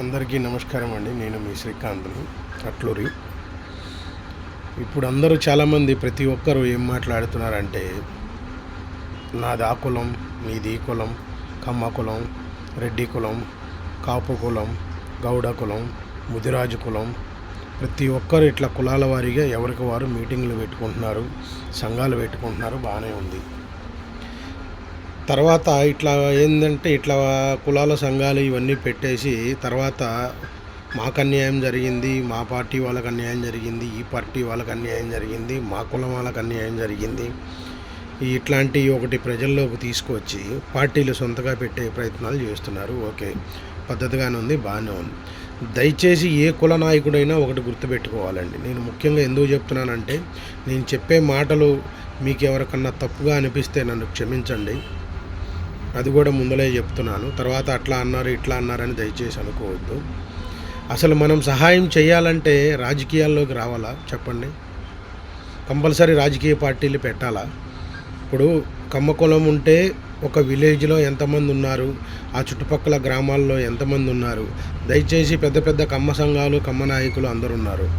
అందరికీ నమస్కారం అండి. నేను మీ శ్రీకాంత్ని అట్లూరి. ఇప్పుడు అందరూ చాలామంది ప్రతి ఒక్కరూ ఏం మాట్లాడుతున్నారంటే నాది ఆ కులం, మీది ఈ కులం, కమ్మ కులం, రెడ్డి కులం, కాపు కులం, గౌడ కులం, ముదిరాజు కులం, ప్రతి ఒక్కరు ఇట్లా కులాల వారీగా ఎవరికి వారు మీటింగ్లు పెట్టుకుంటున్నారు, సంఘాలు పెట్టుకుంటున్నారు. బాగానే ఉంది. తర్వాత ఇట్లా ఏంటంటే ఇట్లా కులాల సంఘాలు ఇవన్నీ పెట్టేసి తర్వాత మాకు అన్యాయం జరిగింది, మా పార్టీ వాళ్ళకి అన్యాయం జరిగింది, ఈ పార్టీ వాళ్ళకి అన్యాయం జరిగింది, మా కులం వాళ్ళకి అన్యాయం జరిగింది, ఇట్లాంటి ఒకటి ప్రజల్లోకి తీసుకొచ్చి పార్టీలు సొంతగా పెట్టే ప్రయత్నాలు చేస్తున్నారు. ఓకే, పద్ధతిగానే ఉంది, బాగానే ఉంది. దయచేసి ఏ కుల నాయకుడైనా ఒకటి గుర్తుపెట్టుకోవాలండి. నేను ముఖ్యంగా ఎందుకు చెప్తున్నానంటే నేను చెప్పే మాటలు మీకు ఎవరికన్నా తప్పుగా అనిపిస్తే నన్ను క్షమించండి. అది కూడా ముందలే చెప్తున్నాను. తర్వాత అట్లా అన్నారు ఇట్లా అన్నారని దయచేసి అనుకోవద్దు. అసలు మనం సహాయం చేయాలంటే రాజకీయాల్లోకి రావాలా చెప్పండి? కంపల్సరీ రాజకీయ పార్టీలు పెట్టాలా? ఇప్పుడు కమ్మ కులం ఉంటే ఒక విలేజ్లో ఎంతమంది ఉన్నారు, ఆ చుట్టుపక్కల గ్రామాల్లో ఎంతమంది ఉన్నారు? దయచేసి పెద్ద పెద్ద కమ్మ సంఘాలు, కమ్మ నాయకులు అందరూ ఉన్నారు.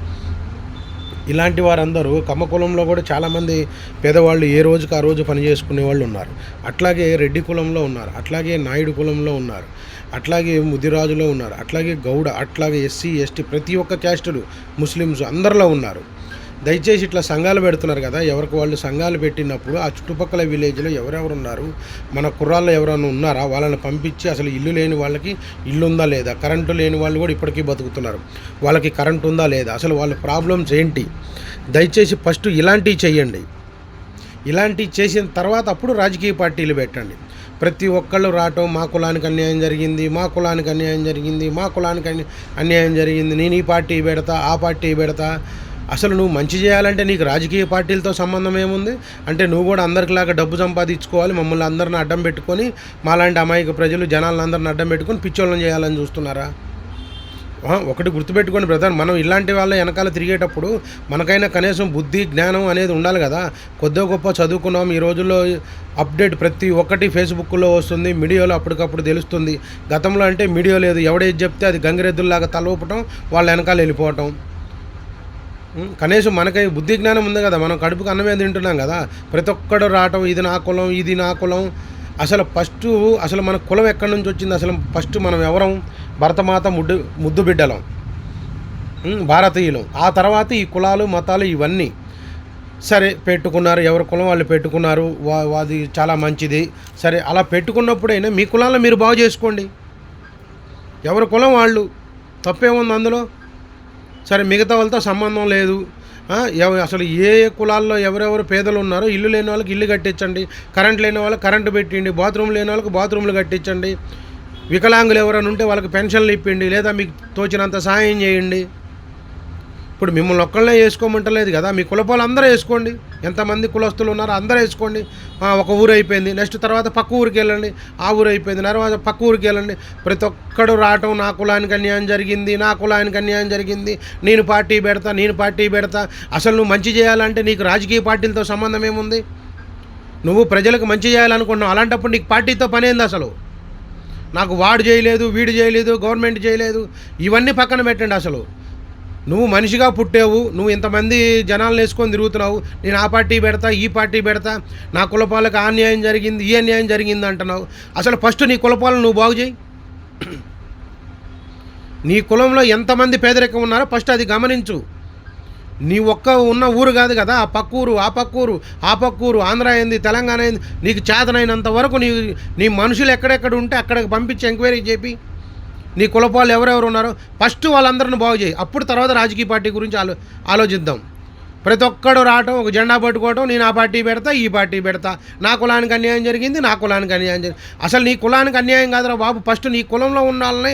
ఇలాంటి వారందరూ కమ్మ కులంలో కూడా చాలామంది పేదవాళ్ళు ఏ రోజుకి ఆ రోజు పని చేసుకునే వాళ్ళు ఉన్నారు. అట్లాగే రెడ్డి కులంలో ఉన్నారు, అట్లాగే నాయుడు కులంలో ఉన్నారు, అట్లాగే ముదిరాజులో ఉన్నారు, అట్లాగే గౌడ, అట్లాగే ఎస్సీ ఎస్టీ ప్రతి ఒక్క క్యాస్టులు, ముస్లిమ్స్ అందరిలో ఉన్నారు. దయచేసి ఇట్లా సంఘాలు పెడుతున్నారు కదా, ఎవరికి వాళ్ళు సంఘాలు పెట్టినప్పుడు ఆ చుట్టుపక్కల విలేజ్లో ఎవరెవరు ఉన్నారు, మన కుర్రాళ్ళు ఎవరైనా ఉన్నారా, వాళ్ళని పంపించి అసలు ఇల్లు లేని వాళ్ళకి ఇల్లు ఉందా లేదా, కరెంటు లేని వాళ్ళు కూడా ఇప్పటికీ బతుకుతున్నారు, వాళ్ళకి కరెంటు ఉందా లేదా, అసలు వాళ్ళ ప్రాబ్లమ్స్ ఏంటి, దయచేసి ఫస్ట్ ఇలాంటివి చేయండి. ఇలాంటివి చేసిన తర్వాత అప్పుడు రాజకీయ పార్టీలు పెట్టండి. ప్రతి ఒక్కళ్ళు రావటం మా కులానికి అన్యాయం జరిగింది, మా కులానికి అన్యాయం జరిగింది, మా కులానికి అన్యాయం జరిగింది, నేను ఈ పార్టీ పెడతా ఆ పార్టీ పెడతా. అసలు నువ్వు మంచి చేయాలంటే నీకు రాజకీయ పార్టీలతో సంబంధం ఏముంది? అంటే నువ్వు కూడా అందరికిలాగా డబ్బు సంపాదించుకోవాలి, మమ్మల్ని అందరిని అడ్డం పెట్టుకొని మాలాంటి అమాయక ప్రజలు జనాలను అందరిని అడ్డం పెట్టుకొని పిచ్చోళ్ళని చేయాలని చూస్తున్నారా? ఒకటి గుర్తుపెట్టుకోండి బ్రదర్, మనం ఇలాంటి వాళ్ళ వెనకాల తిరిగేటప్పుడు మనకైనా కనీసం బుద్ధి జ్ఞానం అనేది ఉండాలి కదా. కొద్దిగా గొప్ప చదువుకున్నాం. ఈ రోజుల్లో అప్డేట్ ప్రతి ఒక్కటి ఫేస్బుక్లో వస్తుంది, మీడియాలో అప్పటికప్పుడు తెలుస్తుంది. గతంలో అంటే మీడియా లేదు, ఎవడేది చెప్తే అది గంగిరెద్దుల్లాగా తలూపటం, వాళ్ళ వెనకాల వెళ్ళిపోవటం. కనీసం మనకై బుద్ధి జ్ఞానం ఉంది కదా, మనం కడుపుకు అన్నమే తింటున్నాం కదా. ప్రతి ఒక్కడు రావటం ఇది నా కులం, ఇది నా కులం. అసలు మన కులం ఎక్కడి నుంచి వచ్చింది? అసలు ఫస్ట్ మనం ఎవరం? భరతమాత ముద్దు బిడ్డలం, భారతీయులం. ఆ తర్వాత ఈ కులాలు మతాలు ఇవన్నీ సరే పెట్టుకున్నారు, ఎవరి కులం వాళ్ళు పెట్టుకున్నారు, అది చాలా మంచిది. సరే అలా పెట్టుకున్నప్పుడైనా మీ కులాలను మీరు బాగు చేసుకోండి. ఎవరి కులం వాళ్ళు, తప్పేముంది అందులో? సరే మిగతా వాళ్ళతో సంబంధం లేదు. అసలు ఏ కులాల్లో ఎవరెవరు పేదలు ఉన్నారో ఇల్లు లేని వాళ్ళకి ఇల్లు కట్టించండి, కరెంట్ లేని వాళ్ళకి కరెంటు పెట్టండి, బాత్రూమ్ లేని వాళ్ళకి బాత్రూమ్లు కట్టించండి, వికలాంగులు ఎవరైనా ఉంటే వాళ్ళకి పెన్షన్లు ఇప్పిండి, లేదా మీకు తోచినంత సహాయం చేయండి. ఇప్పుడు మిమ్మల్ని ఒక్కళ్ళే వేసుకోమంటలేదు కదా, మీ కులపాలు అందరూ వేసుకోండి. ఎంతమంది కులస్తులు ఉన్నారో అందరూ వేసుకోండి. ఒక ఊరు అయిపోయింది, నెక్స్ట్ తర్వాత పక్క ఊరికి వెళ్ళండి, ఆ ఊరు అయిపోయింది, తర్వాత పక్క ఊరికి వెళ్ళండి. ప్రతి ఒక్కడు రావటం నా కులానికి అన్యాయం జరిగింది, నా కులానికి అన్యాయం జరిగింది, నేను పార్టీ పెడతా. అసలు నువ్వు మంచి చేయాలంటే నీకు రాజకీయ పార్టీలతో సంబంధం ఏముంది? నువ్వు ప్రజలకు మంచి చేయాలనుకుంటున్నావు, అలాంటప్పుడు నీకు పార్టీతో పనేంది? అసలు నాకు వాడు చేయలేదు, వీడు చేయలేదు, గవర్నమెంట్ చేయలేదు, ఇవన్నీ పక్కన పెట్టండి. అసలు నువ్వు మనిషిగా పుట్టావు, నువ్వు ఇంతమంది జనాలను వేసుకొని తిరుగుతున్నావు, నేను ఆ పార్టీ పెడతా ఈ పార్టీ పెడతా, నా కులపాలకు ఆ అన్యాయం జరిగింది ఈ అన్యాయం జరిగింది అంటున్నావు. అసలు ఫస్ట్ నీ కులపాలను నువ్వు బాగు చేయి. నీ కులంలో ఎంతమంది పేదరికం ఉన్నారో ఫస్ట్ అది గమనించు. నీ ఒక్క ఉన్న ఊరు కాదు కదా, ఆ పక్కూరు ఆ పక్కూరు ఆంధ్ర అయింది, తెలంగాణ అయింది, నీకు చేతనైనంత వరకు నీ మనుషులు ఎక్కడెక్కడ ఉంటే అక్కడికి పంపించి ఎంక్వైరీ చేపి నీ కులపాలు ఎవరెవరు ఉన్నారో ఫస్ట్ వాళ్ళందరిని బాగు చేయి. అప్పుడు తర్వాత రాజకీయ పార్టీ గురించి ఆలోచిద్దాం. ప్రతి ఒక్కడు రావటం, ఒక జెండా పట్టుకోవటం, నేను ఆ పార్టీ పెడతా ఈ పార్టీ పెడతా, నా కులానికి అన్యాయం జరిగింది, నా కులానికి అన్యాయం జరిగింది. అసలు నీ కులానికి అన్యాయం కాదురా బాబు, ఫస్ట్ నీ కులంలో ఉన్న వాళ్ళని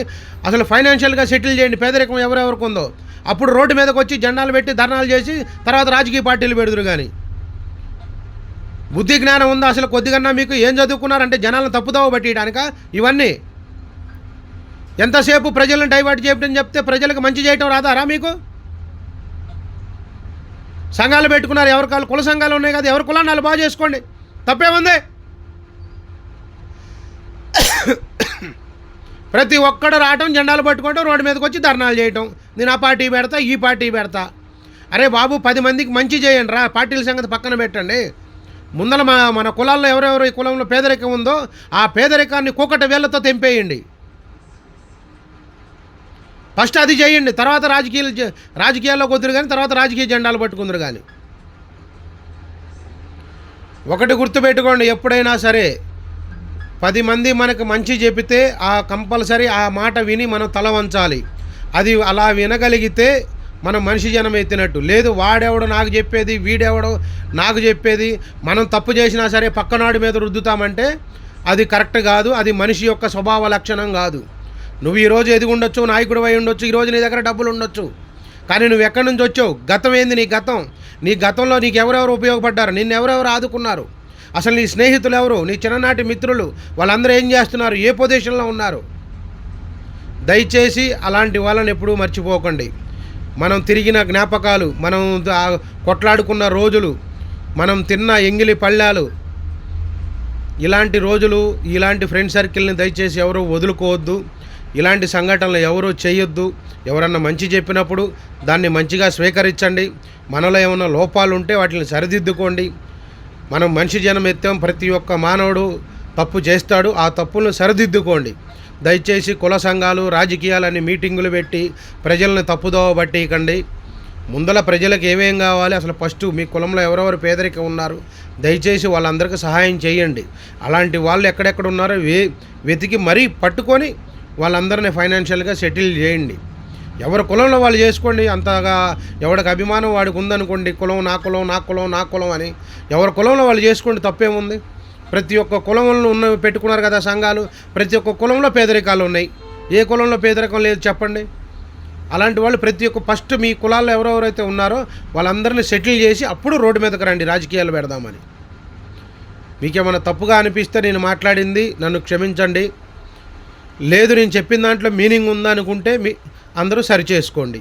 అసలు ఫైనాన్షియల్గా సెటిల్ చేయండి. పేదరికం ఎవరెవరికి ఉందో అప్పుడు రోడ్డు మీదకి వచ్చి జెండాలు పెట్టి ధర్నాలు చేసి తర్వాత రాజకీయ పార్టీలు పెడుతురు. కానీ బుద్ధి జ్ఞానం ఉందా అసలు కొద్దిగన్నా మీకు? ఏం చదువుకున్నారంటే జనాలను తప్పుదావ పట్టియడానిక ఇవన్నీ? ఎంతసేపు ప్రజలను డైవర్ట్ చేయడం చెప్తే ప్రజలకు మంచి చేయటం రాదారా మీకు? సంఘాలు పెట్టుకున్నారు, ఎవరి కాళ్ళు కుల సంఘాలు ఉన్నాయి కదా, ఎవరి కులాన్ని వాళ్ళు బాగు చేసుకోండి, తప్పేముంది? ప్రతి ఒక్కడు రావటం, జెండాలు పట్టుకోవటం, రోడ్డు మీదకి వచ్చి ధర్నాలు చేయటం, నేను ఆ పార్టీ పెడతా, ఈ పార్టీ పెడతా. అరే బాబు, 10 మందికి మంచి చేయండి రా, పార్టీల సంగతి పక్కన పెట్టండి. ముందర మన కులాల్లో ఎవరెవరు ఈ కులంలో పేదరికం ఉందో ఆ పేదరికాన్ని కూకటి వేళ్లతో తెంపేయండి. ఫస్ట్ అది చేయండి, తర్వాత రాజకీయాల్లోకి వద్దురు కానీ, తర్వాత రాజకీయ జెండాలు పట్టుకుందరు కానీ. ఒకటి గుర్తుపెట్టుకోండి, ఎప్పుడైనా సరే 10 మంది మనకు మంచి చెబితే కంపల్సరీ ఆ మాట విని మనం తల వంచాలి. అది అలా వినగలిగితే మనం మనిషి జనం ఎత్తినట్టు. లేదు వాడెవడో నాకు చెప్పేది, వీడెవడో నాకు చెప్పేది, మనం తప్పు చేసినా సరే పక్కనాడి మీద రుద్దుతామంటే అది కరెక్ట్ కాదు. అది మనిషి యొక్క స్వభావ లక్షణం కాదు. నువ్వు ఈరోజు ఎదిగి ఉండొచ్చు, నాయకుడు అయి ఉండొచ్చు, ఈరోజు నీ దగ్గర డబ్బులు ఉండొచ్చు, కానీ నువ్వు ఎక్కడి నుంచి వచ్చావు? గతం ఏంది నీ గతం? నీ గతంలో నీకు ఎవరెవరు ఉపయోగపడ్డారు? నిన్ను ఎవరెవరు ఆదుకున్నారు? అసలు నీ స్నేహితులు ఎవరు? నీ చిన్ననాటి మిత్రులు వాళ్ళందరూ ఏం చేస్తున్నారు? ఏ పొజిషన్లో ఉన్నారు? దయచేసి అలాంటి వాళ్ళని ఎప్పుడూ మర్చిపోకండి. మనం తిరిగిన జ్ఞాపకాలు, మనం కొట్లాడుకున్న రోజులు, మనం తిన్న ఎంగిలి పళ్ళాలు, ఇలాంటి రోజులు, ఇలాంటి ఫ్రెండ్ సర్కిల్ని దయచేసి ఎవరు వదులుకోవద్దు. ఇలాంటి సంఘటనలు ఎవరూ చేయొద్దు. ఎవరన్నా మంచి చెప్పినప్పుడు దాన్ని మంచిగా స్వీకరించండి. మనలో ఏమైనా లోపాలు ఉంటే వాటిని సరిదిద్దుకోండి. మనం మనిషి జనం ఎత్తాం, ప్రతి ఒక్క మానవుడు తప్పు చేస్తాడు, ఆ తప్పులను సరిదిద్దుకోండి. దయచేసి కుల సంఘాలు, రాజకీయాలని మీటింగులు పెట్టి ప్రజల్ని తప్పుదోవ పట్టికండి. ముందల ప్రజలకు ఏమేం కావాలి, అసలు ఫస్ట్ మీ కులంలో ఎవరెవరు పేదరికం ఉన్నారు, దయచేసి వాళ్ళందరికీ సహాయం చేయండి. అలాంటి వాళ్ళు ఎక్కడెక్కడ ఉన్నారో వెతికి మరీ పట్టుకొని వాళ్ళందరినీ ఫైనాన్షియల్గా సెటిల్ చేయండి. ఎవరి కులంలో వాళ్ళు చేసుకోండి. అంతగా ఎవరికి అభిమానం వాడికి ఉందనుకోండి, కులం నా కులం, నా కులం, నా కులం అని ఎవరి కులంలో వాళ్ళు చేసుకోండి, తప్పేముంది? ప్రతి ఒక్క కులంలో పెట్టుకున్నారు కదా సంఘాలు, ప్రతి ఒక్క కులంలో పేదరికాలు ఉన్నాయి. ఏ కులంలో పేదరికం లేదు చెప్పండి? అలాంటి వాళ్ళు ప్రతి ఒక్క ఫస్ట్ మీ కులాల్లో ఎవరెవరైతే ఉన్నారో వాళ్ళందరినీ సెటిల్ చేసి అప్పుడు రోడ్డు మీదకి రండి, రాజకీయాలు పెడదామని. మీకేమైనా తప్పుగా అనిపిస్తే నేను మాట్లాడింది నన్ను క్షమించండి. లేదు నేను చెప్పిన దాంట్లో మీనింగ్ ఉందనుకుంటే అందరూ సరి చేసుకోండి.